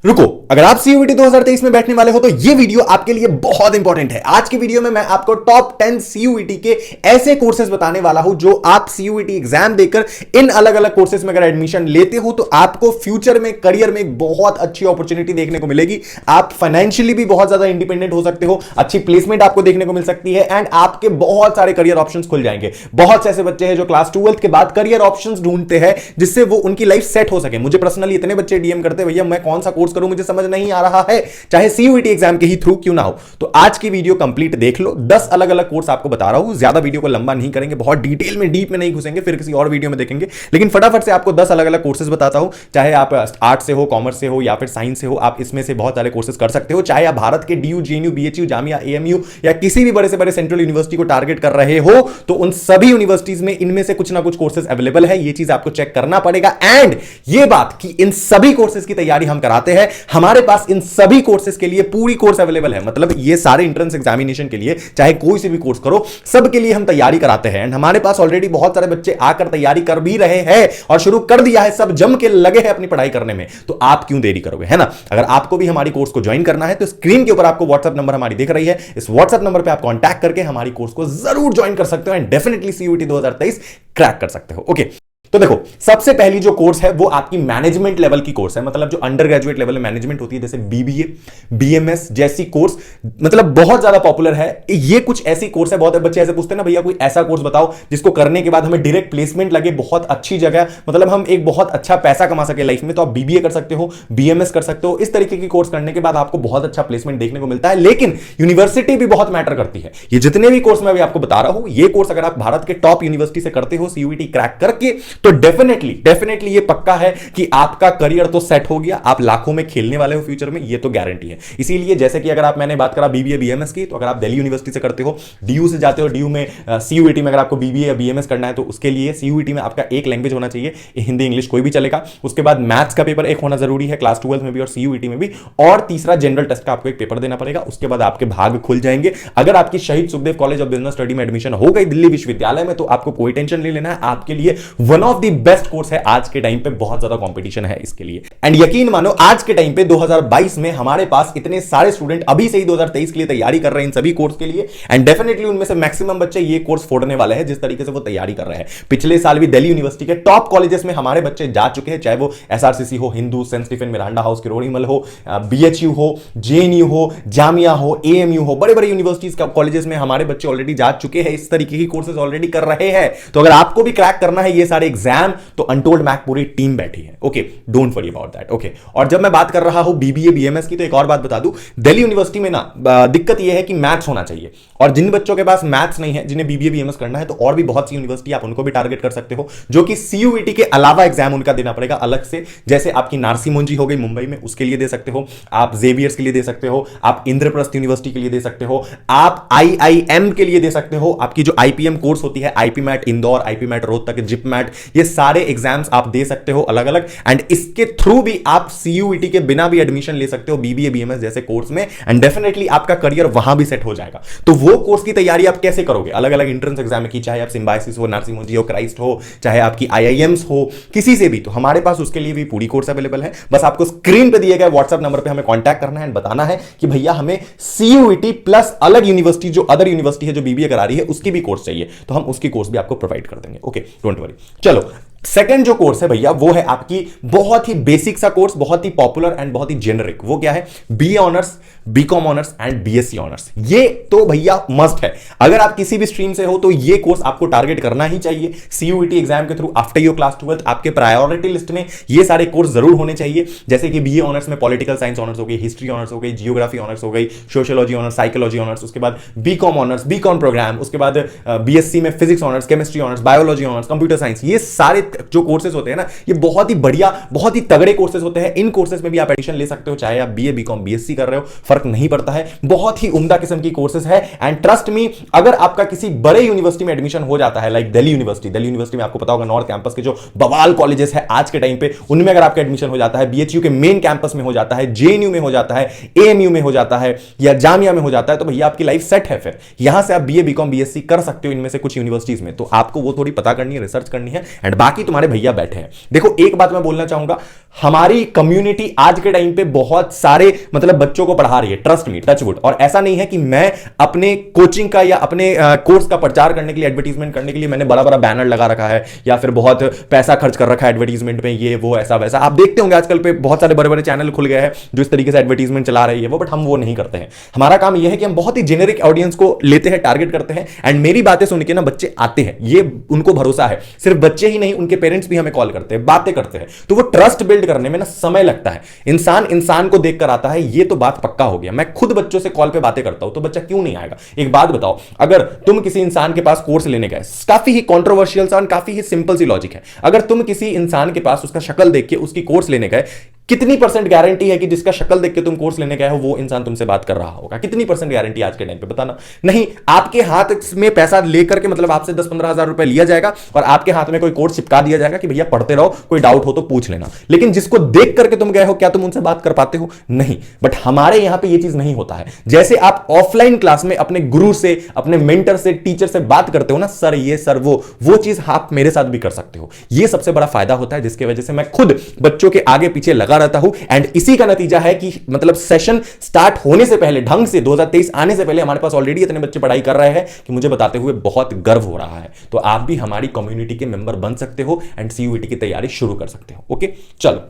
रुको, अगर आप सीयूईटी 2023 में बैठने वाले हो तो ये वीडियो आपके लिए बहुत इंपॉर्टेंट है। आज की वीडियो में मैं आपको टॉप 10 सीयूईटी के ऐसे कोर्सेज बताने वाला हूं जो आप सीयूईटी एग्जाम देकर इन अलग अलग कोर्सेज में अगर एडमिशन लेते हो तो आपको फ्यूचर में करियर में एक बहुत अच्छी अपॉर्चुनिटी देखने को मिलेगी। आप फाइनेंशियली भी बहुत ज्यादा इंडिपेंडेंट हो सकते हो, अच्छी प्लेसमेंट आपको देखने को मिल सकती है एंड आपके बहुत सारे करियर ऑप्शंस खुल जाएंगे। बहुत से ऐसे बच्चे हैं जो क्लास 12th के बाद करियर ऑप्शंस ढूंढते हैं जिससे वो उनकी लाइफ सेट हो सके। मुझे पर्सनली इतने बच्चे डीएम करते, भैया मैं कौन सा कोर्स करूं, मुझे समझ नहीं आ रहा है, चाहे सीयूईटी एग्जाम के ही थ्रू क्यों ना हो। तो आज की वीडियो कंप्लीट देख लो, 10 अलग अलग कोर्स आपको बता रहा हूं। ज्यादा वीडियो को लंबा नहीं करेंगे, बहुत डिटेल में डीप में नहीं घुसेंगे, फिर किसी और वीडियो में देखेंगे, लेकिन फटाफट से आपको 10 अलग अलग कोर्सेज बताता हूं। चाहे आप आर्ट से हो, कॉमर्स से हो या फिर साइंस से हो, आप इसमें से बहुत सारे कोर्सेज कर सकते हो। चाहे आप भारत के DU, JNU, BHU, Jamia, AMU या किसी भी बड़े से बड़े सेंट्रल यूनिवर्सिटी को टारगेट कर रहे हो तो उन सभी यूनिवर्सिटीज में इनमें से कुछ ना कुछ कोर्सेज अवेलेबल है। ये चीज आपको चेक करना पड़ेगा। एंड ये बात कि इन सभी कोर्सेज की तैयारी हम कराते हैं, हमारे पास इन सभी कोर्सेज के लिए पूरी कोर्स अवेलेबल है। मतलब ये सारे एंट्रेंस एग्जामिनेशन के लिए चाहे कोई से भी कोर्स करो, सब के लिए हम तैयारी कराते हैं। एंड हमारे पास ऑलरेडी बहुत सारे बच्चे आकर तैयारी कर भी रहे हैं और शुरू कर दिया है, सब जम के लगे हैं अपनी पढ़ाई करने में। तो आप क्यों देरी करोगे, है ना। अगर आपको भी हमारी कोर्स को ज्वाइन करना है तो स्क्रीन के ऊपर आपको व्हाट्सएप नंबर हमारी दिख रही है, इस व्हाट्सएप नंबर पे आप कांटेक्ट करके हमारी कोर्स को जरूर ज्वाइन कर सकते हो एंड डेफिनेटली सीयूईटी 2023 क्रैक कर सकते हो। ओके, तो देखो, सबसे पहली जो कोर्स है वो आपकी मैनेजमेंट लेवल की कोर्स है। मतलब जो अंडर ग्रेजुएट लेवल में मैनेजमेंट होती है, जैसे बीबीए, बीएमएस जैसी कोर्स, मतलब बहुत ज्यादा पॉपुलर है। ये कुछ ऐसी कोर्स है, बहुत बच्चे ऐसे पूछते हैं ना, भैया कोई ऐसा कोर्स बताओ जिसको करने के बाद हमें डायरेक्ट प्लेसमेंट लगे, बहुत अच्छी जगह, मतलब हम एक बहुत अच्छा पैसा कमा सके लाइफ में। तो आप बीबीए कर सकते हो, बीएमएस कर सकते हो। इस तरीके की कोर्स करने के बाद आपको बहुत अच्छा प्लेसमेंट देखने को मिलता है। लेकिन यूनिवर्सिटी भी बहुत मैटर करती है। ये जितने भी कोर्स मैं अभी आपको बता रहा हूं, ये कोर्स अगर आप भारत के टॉप यूनिवर्सिटी से करते हो सीयूईटी क्रैक करके, तो डेफिनेटली ये पक्का है कि आपका करियर तो सेट हो गया, आप लाखों में खेलने वाले हो फ्यूचर में, ये तो गारंटी है। इसीलिए जैसे कि अगर मैंने बात करा बीबीए बीएमएस की, तो अगर आप दिल्ली यूनिवर्सिटी से करते हो, डीयू से जाते हो, डीयू में सीयूईटी में अगर आपको बीबीए या बीएमएस करना है तो उसके लिए सीयूईटी में आपका एक लैंग्वेज होना चाहिए, हिंदी इंग्लिश कोई भी चलेगा। उसके बाद मैथ्स का पेपर एक होना जरूरी है, क्लास 12 में भी और सीयूईटी में भी। और तीसरा जनरल टेस्ट का आपको एक पेपर देना पड़ेगा। उसके बाद आपके भाग खुल जाएंगे। अगर आपकी शहीद Sukhdev college of business study में एडमिशन हो गई दिल्ली विश्वविद्यालय में, तो आपको कोई टेंशन नहीं लेना है, आपके लिए one of the best course है। आज के टाइम पे बहुत ज्यादा कंपटीशन है इसके लिए। एंड यकीन मानो, आज के टाइम पे 2022 में हमारे पास इतने सारे स्टूडेंट अभी से ही 2023 के लिए तैयारी कर रहे हैं इन सभी कोर्स के लिए। एंड डेफिनेटली उनमें से मैक्सिमम बच्चे ये कोर्स फोड़ने वाले हैं जिस तरीके से वो तैयारी कर रहे हैं। पिछले साल भी दिल्ली यूनिवर्सिटी के टॉप कॉलेजेस में हमारे बच्चे जा चुके हैं, चाहे वो एसआरसीसी हो, Hindu, Saint Stephen Miranda House, Kirorimal हो, बीएचयू हो, जेएनयू हो, जामिया हो, एएमयू हो, बड़े बड़े यूनिवर्सिटीज कॉलेजेस में हमारे बच्चे ऑलरेडी जा चुके हैं, इस तरीके की कोर्सेज ऑलरेडी कर रहे हैं। तो अगर आपको भी क्रैक करना है ये सारे एग्जाम, तो अनटोल्ड मैक पूरी टीम बैठी है। Okay, don't worry about that. Okay, और जब मैं बात कर रहा हूं बीबीए बीएमएस की, तो एक और बात बता दूं, दिल्ली यूनिवर्सिटी में ना दिक्कत यह है कि मैथ्स होना चाहिए, और जिन बच्चों के पास मैथ्स नहीं है, जिन्हें बीबीए बीएमएस करना है, तो और भी बहुत सी यूनिवर्सिटी आप उनको भी टारगेट कर सकते हो, जो कि सीयूईटी के अलावा एग्जाम उनका देना पड़ेगा अलग से। जैसे आपकी नारसी मुंजी हो गई मुंबई में, उसके लिए दे सकते हो आप, जेवियर्स के लिए दे सकते हो आप, इंद्रप्रस्थ यूनिवर्सिटी के लिए दे सकते हो आप, आईआईएम के लिए दे सकते हो, आपकी जो आईपीएम कोर्स होती है, आईपीमैट इंदौर, आईपीमैट रोहतक, जिपमैट, ये सारे एग्जाम्स आप दे सकते हो अलग अलग। एंड इसके थ्रू भी आप सीयूईटी के बिना भी एडमिशन ले सकते हो बीबीए बीएमएस जैसे कोर्स में, एंड डेफिनेटली आपका करियर वहां भी सेट हो जाएगा। तो वो कोर्स की तैयारी आप कैसे करोगे, अलग अलग एंट्रेंस एग्जाम की, चाहे आप सिम्बायोसिस हो, नरसिंह मुंजी हो, क्राइस्ट हो, चाहे आपकी आईआईएम्स हो, किसी से भी, तो हमारे पास उसके लिए भी पूरी कोर्स अवेलेबल है। बस आपको स्क्रीन पे दिए गए व्हाट्सएप नंबर पे हमें कांटेक्ट करना है एंड बताना है कि भैया हमें सीयूईटी प्लस अलग यूनिवर्सिटी, जो अदर यूनिवर्सिटी है जो बीबीए करा रही है, उसकी भी कोर्स चाहिए, तो हम उसकी कोर्स भी आपको प्रोवाइड कर देंगे। Okay, don't worry. चलो, सेकंड जो कोर्स है भैया, वो है आपकी बहुत ही बेसिक सा कोर्स, बहुत ही पॉपुलर एंड बहुत ही जेनरिक। वो क्या है? BA honours, BCom honours and BSc honours. ये तो भैया मस्ट है। अगर आप किसी भी स्ट्रीम से हो तो ये कोर्स आपको टारगेट करना ही चाहिए सीयूईटी एग्जाम के through. After your class 12th आपके प्रायोरिटी लिस्ट में ये सारे कोर्स जरूर होने चाहिए। जैसे कि बीए ऑनर्स में पॉलिटिकल साइंस ऑनर्स हो गई, हिस्ट्री ऑनर्स हो गई, जियोग्राफी ऑनर्स हो गई, सोशियोलॉजी ऑनर्स, साइकोलॉजी ऑनर्स, उसके बाद बीकॉम ऑनर्स, बीकॉम प्रोग्राम, उसके बाद बीएससी में physics honours, chemistry honours, biology honours, computer science. ये सारे जो कोर्सेज होते हैं ना, ये बहुत ही बढ़िया, बहुत ही तगड़े कोर्सेज होते हैं। इन कोर्सेज में भी आप एडमिशन ले सकते हो, चाहे आप बीए बीकॉम बीएससी कर रहे हो, फर्क नहीं पड़ता है। बहुत ही उम्दा किस्म की कोर्सेज है। एंड ट्रस्ट मी, अगर आपका किसी बड़े यूनिवर्सिटी में एडमिशन हो जाता है, लाइक दिल्ली यूनिवर्सिटी में आपको पता होगा नॉर्थ कैंपस के जो बवाल कॉलेजेस है आज के टाइम पे, उनमें अगर आपका एडमिशन हो जाता है, बीएचयू के मेन कैंपस में हो जाता है, जेएनयू में हो जाता है, एएमयू में हो जाता है या जामिया में हो जाता है, तो भैया आपकी लाइफ सेट है। फिर यहां से आप बीए बीकॉम बीएससी कर सकते हो इनमें से कुछ यूनिवर्सिटीज में। तो आपको वो थोड़ी पता करनी है, रिसर्च करनी है। एंड बाकी बाकी तुम्हारे भैया बैठे हैं। देखो एक बात मैं बोलना चाहूंगा, हमारी कम्युनिटी आज के टाइम पे बहुत सारे मतलब बच्चों को पढ़ा रही है, ट्रस्ट मी, टच वुड। और ऐसा नहीं है कि मैं अपने कोचिंग का या अपने कोर्स का प्रचार करने के लिए, एडवर्टीजमेंट करने के लिए मैंने बड़ा बड़ा बैनर लगा रखा है या फिर बहुत पैसा खर्च कर रखा है एडवर्टीजमेंट में, ये वो ऐसा वैसा। आप देखते होंगे आजकल पे बहुत सारे बड़े बड़े चैनल खुल गए हैं जो इस तरीके से एडवर्टीजमेंट चला रही है वो, बट हम वो नहीं करते हैं। हमारा काम यह है कि हम बहुत ही जेनेरिक ऑडियंस को लेते हैं, टारगेट करते हैं, एंड मेरी बातें सुन के ना बच्चे आते हैं, ये उनको भरोसा है। सिर्फ बच्चे ही नहीं, उनके पेरेंट्स भी हमें कॉल करते हैं, बातें करते हैं। तो वो ट्रस्ट बिल्ड करने में ना समय लगता है। इंसान इंसान को देखकर आता है, ये तो बात पक्का हो गया। मैं खुद बच्चों से कॉल पे बातें करता हूं, तो बच्चा क्यों नहीं आएगा? एक बात बताओ, अगर तुम किसी इंसान के पास कोर्स लेने गए, काफी ही कंट्रोवर्शियल सा और काफी ही सिंपल सी लॉजिक है, अगर तुम किसी इंसान के पास उसका शक्ल देख के उसकी कोर्स लेने गए, कितनी परसेंट गारंटी है कि जिसका शक्ल देख के तुम कोर्स लेने गए हो वो इंसान तुमसे बात कर रहा होगा? कितनी परसेंट गारंटी आज के टाइम पे बताना? नहीं। आपके हाथ में पैसा लेकर के मतलब आपसे 10-15 हजार रुपए लिया जाएगा और आपके हाथ में कोई कोर्स चिपका दिया जाएगा कि भैया पढ़ते रहो, कोई डाउट हो तो पूछ लेना। लेकिन जिसको देख करके तुम गए हो, क्या तुम उनसे बात कर पाते हो? नहीं। बट हमारे यहां पर यह चीज नहीं होता है। जैसे आप ऑफलाइन क्लास में अपने गुरु से, अपने मेंटर से, टीचर से बात करते हो ना, सर ये सर वो चीज आप मेरे साथ भी कर सकते हो। यह सबसे बड़ा फायदा होता है, जिसकी वजह से मैं खुद बच्चों के आगे पीछे लगा रहता हूं। एंड इसी का नतीजा है कि मतलब सेशन स्टार्ट होने से पहले, ढंग से 2023 आने से पहले हमारे पास ऑलरेडी इतने बच्चे पढ़ाई कर रहे हैं कि मुझे बताते हुए बहुत गर्व हो रहा है। तो आप भी हमारी कम्युनिटी के मेंबर बन सकते हो एंड सीयूईटी की तैयारी शुरू कर सकते हो। ओके, चलो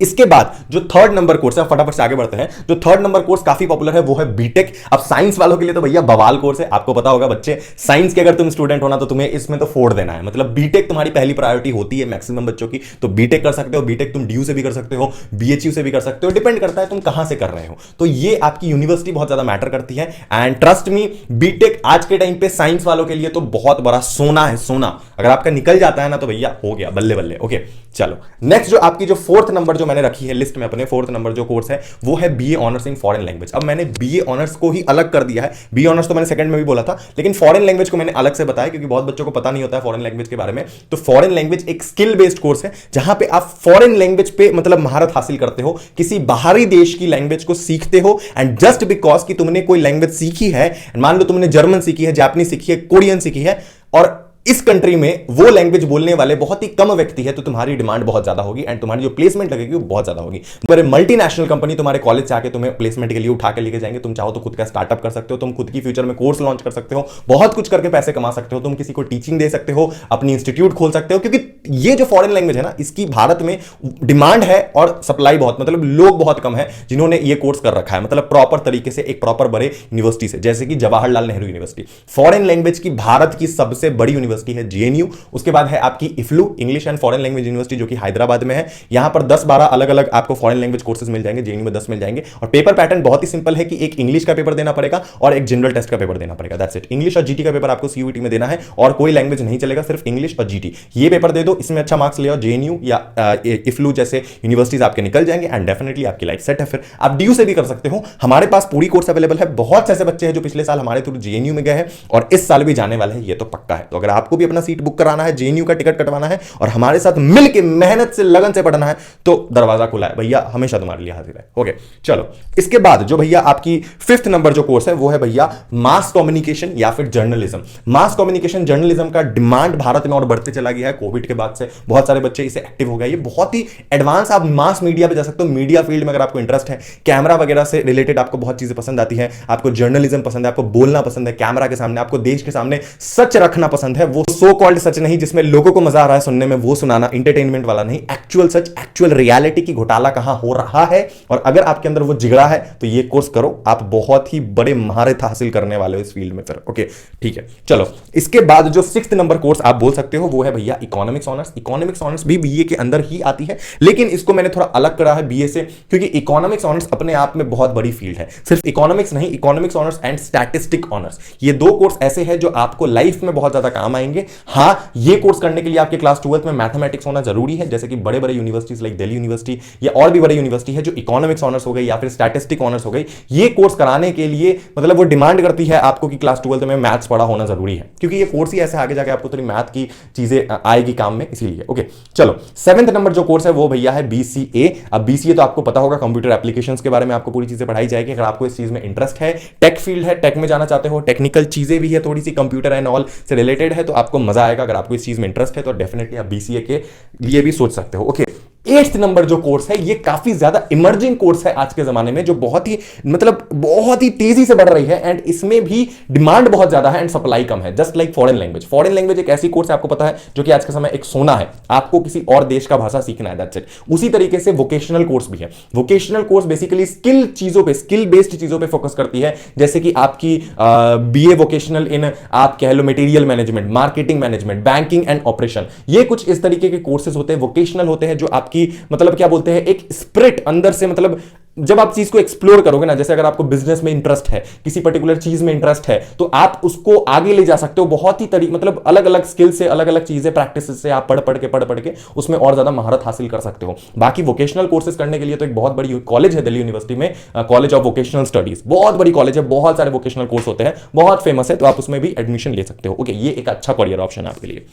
इसके बाद जो थर्ड नंबर कोर्स है, फटाफट से आगे बढ़ते हैं। जो थर्ड नंबर कोर्स काफी पॉपुलर है वो है बीटेक। अब साइंस वालों के लिए तो भैया बवाल कोर्स है। आपको पता होगा बच्चे, साइंस के अगर तुम स्टूडेंट होना तो तुम्हें इसमें तो फोड़ देना है। मतलब बीटेक तुम्हारी पहली प्रायोरिटी होती है मैक्सिमम बच्चों की, तो बीटेक कर सकते हो। बीटेक तुम डीयू से भी कर सकते हो, बीएचयू से भी कर सकते हो, डिपेंड करता है तुम कहां से कर रहे हो। तो ये आपकी यूनिवर्सिटी बहुत ज्यादा मैटर करती है। एंड ट्रस्ट मी, बीटेक आज के टाइम पे साइंस वालों के लिए तो बहुत बड़ा सोना है, सोना। अगर आपका निकल जाता है ना तो भैया हो गया, बल्ले बल्ले। ओके चलो, नेक्स्ट जो आपकी जो फोर्थ नंबर जो मैंने रखी है लिस्ट में, अपने फोर्थ नंबर जो कोर्स है वो है BA honours in foreign language. अब मैंने बीए ऑनर्स को ही अलग कर दिया है। बीए ऑनर्स तो मैंने सेकंड में भी बोला था, लेकिन फॉरेन लैंग्वेज को मैंने अलग से बताया क्योंकि बहुत बच्चों को पता नहीं होता है फॉरेन लैंग्वेज के बारे में। तो फॉरेन लैंग्वेज एक स्किल बेस्ड कोर्स है जहां पे आप फॉरेन लैंग्वेज पे मतलब महारत हासिल करते हो, किसी बाहरी देश की लैंग्वेज को सीखते हो। एंड जस्ट बिकॉज कि तुमने कोई लैंग्वेज सीखी है, मान लो तुमने जर्मन सीखी है, जापानीज सीखी है, कोरियन सीखी है, और इस कंट्री में वो लैंग्वेज बोलने वाले बहुत ही कम व्यक्ति है, तो तुम्हारी डिमांड बहुत ज्यादा होगी एंड तुम्हारी जो प्लेसमेंट लगेगी वो बहुत ज्यादा होगी। तुम्हारे मल्टीनेशनल कंपनी तुम्हारे कॉलेज से आके तुम्हें प्लेसमेंट के लिए उठा के लेके जाएंगे। तुम चाहो तो खुद का स्टार्टअप कर सकते हो, तुम खुद की फ्यूचर में कोर्स लॉन्च कर सकते हो, बहुत कुछ करके पैसे कमा सकते हो, तुम किसी को टीचिंग दे सकते हो, अपनी इंस्टीट्यूट खोल सकते हो। क्योंकि ये जो फॉरेन लैंग्वेज है ना, इसकी भारत में डिमांड है और सप्लाई बहुत, मतलब लोग बहुत कम है जिन्होंने ये कोर्स कर रखा है, मतलब प्रॉपर तरीके से एक प्रॉपर बड़े यूनिवर्सिटी से, जैसे कि Jawaharlal Nehru university. Foreign language की भारत की सबसे बड़ी यूनिवर्सिटी है जेएनयू। उसके बाद है आपकी EFLU, English and foreign language university, जो कि हैदराबाद में है। यहां पर 10-12 अलग अलग आपको फॉरेन लैंग्वेज कोर्सेज मिल जाएंगे, जेएनयू में 10 मिल जाएंगे। और पेपर पैटर्न बहुत ही सिंपल है कि एक इंग्लिश का पेपर देना पड़ेगा और एक जनरल टेस्ट का पेपर देना पड़ेगा, दैट्स इट। इंग्लिश और जीटी का पेपर आपको सीयूईटी में देना है और कोई लैंग्वेज नहीं चलेगा, सिर्फ इंग्लिश और जीटी। ये पेपर दे दो, इसमें अच्छा मार्क्स ले आओ, जेएनयू या इफ्लू जैसे यूनिवर्सिटीज आपके निकल जाएंगे एंड डेफिनेटली आपकी लाइफ सेट है। फिर आप डीयू से भी कर सकते हो। हमारे पास पूरी कोर्स अवेलेबल है। बहुत से ऐसे बच्चे हैं जो पिछले साल हमारे थ्रू जेएनयू में गए हैं और इस साल भी जाने वाले हैं, ये तो पक्का है। तो अगर आपको भी अपना सीट बुक कराना है, जेएनयू का टिकट कटवाना है और हमारे साथ मिलकर मेहनत से लगन से पढ़ना है, तो दरवाजा खुला है भैया, हमेशा तुम्हारे लिए हाजिर है। ओके चलो, इसके बाद जो भैया आपकी फिफ्थ नंबर जो कोर्स है वो है भैया मास कम्युनिकेशन या फिर जर्नलिज्म। मास कम्युनिकेशन जर्नलिज्म का डिमांड भारत में और बढ़ते चला गया है। कोविड के बाद से बहुत सारे बच्चे इसे एक्टिव हो गए। ये बहुत ही एडवांस, आप मास मीडिया पे जा सकते हो। मीडिया फील्ड में अगर आपको इंटरेस्ट है, कैमरा वगैरह से रिलेटेड आपको बहुत चीजें पसंद आती है, आपको जर्नलिज्म पसंद है, आपको बोलना पसंद है कैमरा के सामने, आपको देश के सामने सच रखना पसंद है, वो सो कॉल्ड सच नहीं जिसमें लोगों को मजा आ रहा है सुनने में, वो सुनाना, एंटरटेनमेंट वाला नहीं, एक्चुअल सच, एक्चुअल रियलिटी की घोटाला कहां हो रहा है। और अगर आपके अंदर वो जिगड़ा है तो ये कोर्स करो, आप बहुत ही बड़े महारत हासिल करने वाले हो इस फील्ड में फिर। ओके ठीक है, चलो इसके बाद जो सिक्स्थ नंबर कोर्स आप बोल सकते हो वो है भैया इकोनॉमिक्स ऑनर्स। इकोनॉमिक्स ऑनर्स भी बीए के अंदर ही आती है, लेकिन इसको मैंने थोड़ा अलग करा है बीए से, क्योंकि इकोनॉमिक्स ऑनर्स अपने आप में बहुत बड़ी फील्ड है। सिर्फ इकोनॉमिक्स नहीं, economics honours and statistic honours, ये दो कोर्स ऐसे हैं जो आपको लाइफ में बहुत ज्यादा काम आएंगे। हाँ, ये कोर्स करने के लिए आपके क्लास 12th में मैथमेटिक्स होना जरूरी है, जैसे कि बड़े बड़े यूनिवर्सिटीज लाइक दिल्ली यूनिवर्सिटी या और भी बड़ी यूनिवर्सिटी है जो इकोनॉमिक्स ऑनर्स हो गई या फिर स्टैटिस्टिक ऑनर्स हो गई। ये कोर्स कराने के लिए मतलब वो डिमांड करती है आपको कि क्लास 12th में मैथ्स पढ़ा होना जरूरी है, क्योंकि ये कोर्स ही ऐसे आगे जाके आपको थोड़ी मैथ की चीजें आएगी काम में, इसीलिए। ओके चलो, 7th नंबर जो कोर्स है वो भैया है बीसीए। अब बीसीए तो आपको पता होगा, कंप्यूटर एप्लीकेशंस के बारे में आपको पूरी चीजें पढ़ाई जाएगी। अगर आपको इस चीज में इंटरेस्ट है, टेक फील्ड है, टेक में जाना चाहते हो, टेक्निकल चीजें भी है, थोड़ी सी कंप्यूटर एंड ऑल से रिलेटेड है, तो आपको मजा आएगा। अगर आपको इस चीज में इंटरेस्ट है तो डेफिनेटली आप बीसीए के लिए भी सोच सकते हो। ओके, 8th नंबर जो कोर्स है, ये काफी ज्यादा इमर्जिंग कोर्स है आज के जमाने में, जो बहुत ही मतलब बहुत ही तेजी से बढ़ रही है एंड इसमें भी डिमांड बहुत ज्यादा है एंड सप्लाई कम है। Just like foreign language. Foreign language एक ऐसी कोर्स है, आपको पता है, जो कि आज के समय एक सोना है। आपको किसी और देश का भाषा सीखना है, दैट्स इट। उसी तरीके से वोकेशनल कोर्स भी है। वोकेशनल कोर्स बेसिकली स्किल चीजों पे, स्किल बेस्ड चीजों पे फोकस करती है, जैसे कि आपकी बीए वोकेशनल इन, आप कह लो material management, marketing management, banking and operation. ये कुछ इस तरीके के कोर्सेज होते हैं, वोकेशनल होते हैं, जो आपकी मतलब क्या बोलते हैं, एक स्पिरिट अंदर से, मतलब जब आप चीज को एक्सप्लोर करोगे ना, जैसे अगर आपको बिजनेस में इंटरेस्ट है, किसी पर्टिकुलर चीज में इंटरेस्ट है, तो आप उसको आगे ले जा सकते हो बहुत ही मतलब अलग अलग स्किल से, अलग अलग चीजें, प्रैक्टिस से आप पढ़ पढ़ के उसमें और ज्यादा महारत हासिल कर सकते हो। बाकी वोकेशनल कोर्सेज करने के लिए तो एक बहुत बड़ी कॉलेज है दिल्ली यूनिवर्सिटी में, कॉलेज ऑफ वोकेशनल स्टडीज, बहुत बड़ी कॉलेज है, बहुत सारे वोकेशनल कोर्स होते हैं, बहुत फेमस है, तो आप उसमें भी एडमिशन ले सकते हो। ओके, ये एक अच्छा करियर ऑप्शन है आपके लिए।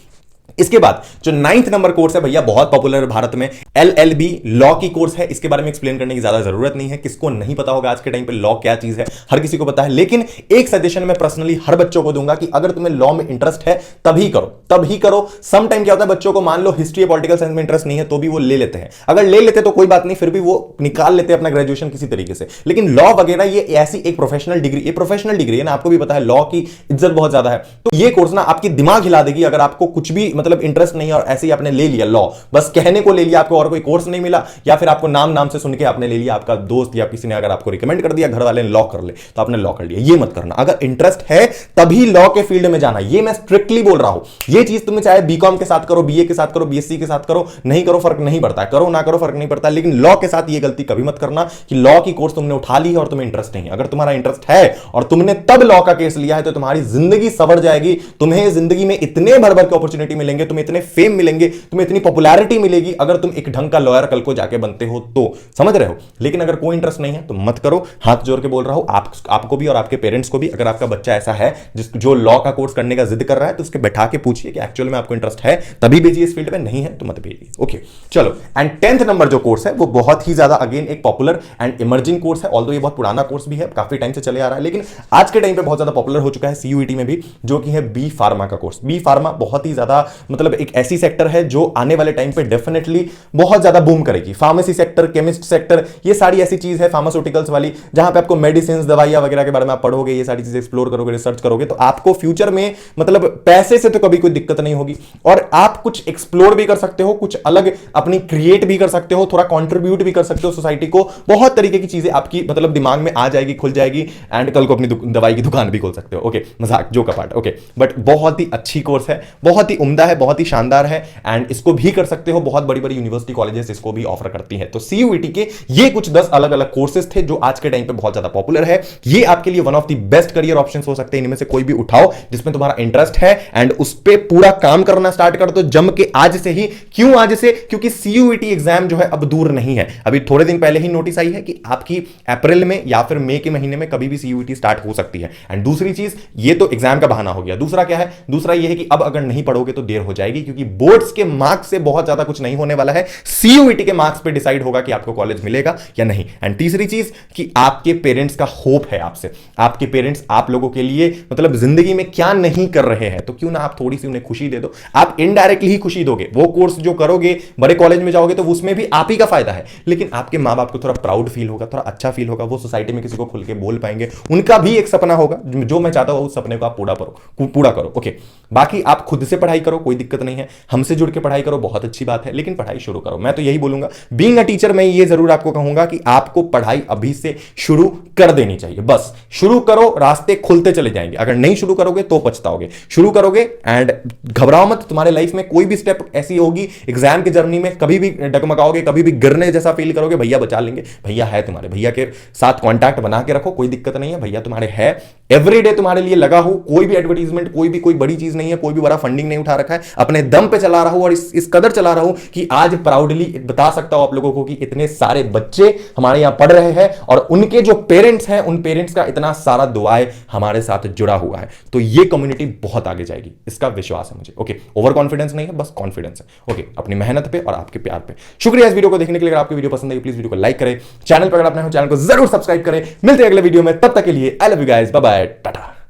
इसके बाद जो 9th नंबर कोर्स है भैया, बहुत पॉपुलर है भारत में, LLB लॉ की कोर्स है। इसके बारे में एक्सप्लेन करने की ज्यादा जरूरत नहीं है, किसको नहीं पता होगा आज के टाइम पे लॉ क्या चीज है, हर किसी को पता है। लेकिन एक सजेशन मैं पर्सनली हर बच्चों को दूंगा कि अगर तुम्हें लॉ में इंटरेस्ट है तभी करो, तभी करो। सम टाइम क्या होता है, बच्चों को मान लो हिस्ट्री या पॉलिटिकल साइंस में इंटरेस्ट नहीं है तो भी वो ले लेते हैं। अगर ले लेते तो कोई बात नहीं, फिर भी वो निकाल लेते अपना ग्रेजुएशन किसी तरीके से। लेकिन लॉ वगैरह ये ऐसी एक प्रोफेशनल डिग्री, ये प्रोफेशनल डिग्री है ना, आपको भी पता है लॉ की इज्जत बहुत ज्यादा है। तो ये कोर्स ना आपकी दिमाग हिला देगी। अगर आपको कुछ भी मतलब इंटरेस्ट नहीं है और ऐसे ही आपने ले लिया लॉ, बस कहने को ले लिया, आपको और कोई कोर्स नहीं मिला, या फिर आपको नाम से सुन के आपने ले लिया, आपका दोस्त या किसी ने अगर आपको रिकमेंड कर दिया, घर वाले ने लॉ कर ले तो आपने लॉ कर लिया, ये मत करना। अगर इंटरेस्ट है तभी लॉ के फील्ड में जाना, ये मैं स्ट्रिक्टली बोल रहा हूं। ये चीज तुम्हें चाहे बीकॉम के साथ करो, बीए के साथ करो, बीएससी के साथ करो, नहीं करो फर्क नहीं पड़ता, करो ना करो फर्क नहीं पड़ता, लेकिन लॉ के साथ ये गलती कभी मत करना कि लॉ की कोर्स तुमने उठा ली है और तुम्हें इंटरेस्ट नहीं है। अगर तुम्हारा इंटरेस्ट है और तुमने तब लॉ का केस लिया है तो तुम्हारी जिंदगी सवर जाएगी। तुम्हें जिंदगी में इतने भर भर के अपॉर्चुनिटी मिलेंगे, तुम्हें इतने फेम मिलेंगे, तुम्हें इतनी पॉपुलैरिटी मिलेगी अगर तुम एक ढंग का लॉयर कल को जाके बनते हो तो, समझ रहे हो। लेकिन अगर कोई इंटरेस्ट नहीं है तो मत करो। हाथ जोड़ के बोल रहा हूं आपको भी और आपके पेरेंट्स को भी, अगर आपका बच्चा ऐसा है जो लॉ का कोर्स करने का जिद कर रहा है तो उसके बैठा के पूछिए कि एक्चुअली में आपको इंटरेस्ट है तभी भेजिए इस फील्ड में, नहीं है तो मत भेजिए। ओके चलो, एंड 10th नंबर जो कोर्स है वो बहुत ही ज्यादा अगेन एक पॉपुलर एंड इमर्जिंग कोर्स है। ऑल्दो ये बहुत पुराना कोर्स भी है, काफी टाइम से चले आ रहा है, लेकिन आज के टाइम पे बहुत ज्यादा पॉपुलर हो चुका है सीयूईटी में भी, जो कि है बी फार्मा का कोर्स। बी फार्मा बहुत ही ज्यादा मतलब एक ऐसी सेक्टर है जो आने वाले टाइम पे डेफिनेटली बहुत ज्यादा बूम करेगी। फार्मेसी सेक्टर, केमिस्ट सेक्टर, ये सारी ऐसी चीज है फार्मास्यूटिकल्स वाली, जहां पे आपको मेडिसिन, दवाइयां वगैरह के बारे में आप पढ़ोगे, ये सारी चीजें एक्सप्लोर करोगे, रिसर्च करोगे, तो आपको फ्यूचर में मतलब पैसे से तो कभी कोई दिक्कत नहीं होगी और आप कुछ एक्सप्लोर भी कर सकते हो, कुछ अलग अपनी क्रिएट भी कर सकते हो, थोड़ा कॉन्ट्रीब्यूट भी कर सकते हो सोसाइटी को। बहुत तरीके की चीजें आपकी मतलब दिमाग में आ जाएगी, खुल जाएगी, एंड कल को अपनी दवाई की दुकान भी खोल सकते हो। ओके, मजाक जो कपाट। ओके, बट बहुत ही अच्छी कोर्स है, बहुत ही उम्दा है, बहुत ही शानदार है, एंड इसको भी कर सकते हो। बहुत बड़ी बड़ी यूनिवर्सिटी कॉलेजेस इसको भी ऑफर करती है। तो सीयूईटी के ये कुछ 10 अलग अलग कोर्सेज थे जो आज के टाइम पे बहुत ज्यादा पॉपुलर है। ये आपके लिए one of the best career options हो सकते हैं। इनमें से कोई भी उठाओ जिसमें तुम्हारा इंटरेस्ट है एंड उस पे पूरा काम करना स्टार्ट कर दो जम के आज से ही। क्यों आज से? क्योंकि सीयूईटी एग्जाम जो है अब दूर नहीं है। अभी थोड़े दिन पहले ही नोटिस आई है कि आपकी अप्रैल में या फिर मई के महीने में कभी भी सीयूईटी स्टार्ट हो सकती है। एंड दूसरी चीज, ये तो एग्जाम का बहाना हो गया। दूसरा क्या है? दूसरा ये है कि अब अगर नहीं पढ़ोगे तो देर हो जाएगी, क्योंकि बोर्ड्स के मार्क्स से बहुत ज्यादा कुछ नहीं होने वाला है। सीयूईटी के मार्क्स पे डिसाइड होगा कि आपको कॉलेज मिलेगा या नहीं। एंड तीसरी चीज कि आपके पेरेंट्स का होप है आपसे, आपके पेरेंट्स आप लोगों के लिए मतलब जिंदगी में क्या नहीं कर रहे हैं, तो क्यों ना आप थोड़ी सी उन्हें खुशी दे दो। आप इनडायरेक्टली ही खुशी दोगे। वो कोर्स जो करोगे, बड़े कॉलेज में जाओगे तो उसमें भी आप ही का फायदा है, लेकिन आपके माँ बाप को थोड़ा प्राउड फील होगा, थोड़ा अच्छा फील होगा। वो सोसाइटी में किसी को खुल के बोल पाएंगे। उनका भी एक सपना होगा, जो मैं चाहता हूं उस सपने को आप पूरा करो। ओके, बाकी आप खुद से पढ़ाई करो, कोई दिक्कत नहीं है। हमसे जुड़ के पढ़ाई करो, बहुत अच्छी बात है, लेकिन पढ़ाई शुरू करो। मैं तो यही बोलूंगा, बीइंग अ टीचर मैं ये जरूर आपको कहूंगा कि आपको पढ़ाई अभी से शुरू कर देनी चाहिए। बस शुरू करो, रास्ते खुलते चले जाएंगे। अगर नहीं शुरू करोगे तो पछताओगे। शुरू करोगे एंड घबराओ मत। तुम्हारे लाइफ में कोई भी स्टेप ऐसी होगी एग्जाम की जर्नी में, कभी भी डगमगाओगे, कभी भी गिरने जैसा फील करोगे, भैया बचा लेंगे। भैया है तुम्हारे, भैया के साथ कांटेक्ट बना के रखो, कोई दिक्कत नहीं है। भैया तुम्हारे है, एवरीडे तुम्हारे लिए लगा हो। कोई भी एडवर्टीजमेंट, कोई बड़ी चीज नहीं है, कोई भी बड़ा फंडिंग नहीं उठा रखा है। अपने दम पे चला रहा हूं और इस कदर चला रहा हूं कि आज प्राउडली बता सकता हूं आप लोगों को कि इतने सारे बच्चे हमारे यहां पढ़ रहे हैं और उनके जो पेरेंट्स हैं, उन पेरेंट्स का इतना सारा दुआएं हमारे साथ जुड़ा हुआ है। तो ये कम्युनिटी बहुत आगे जाएगी, इसका विश्वास है मुझे। ओके, ओवर कॉन्फिडेंस नहीं है, बस कॉन्फिडेंस है। ओके, अपनी मेहनत पे और आपके प्यार पे शुक्रिया इस वीडियो को देखने के लिए। अगर आपकी वीडियो पसंद आई प्लीज वीडियो को लाइक करें, चैनल पर अगर आपने चैनल को जरूर सब्सक्राइब करें। मिलते हैं अगले वीडियो में, तब तक के लिए I love you guys, bye bye, Tata.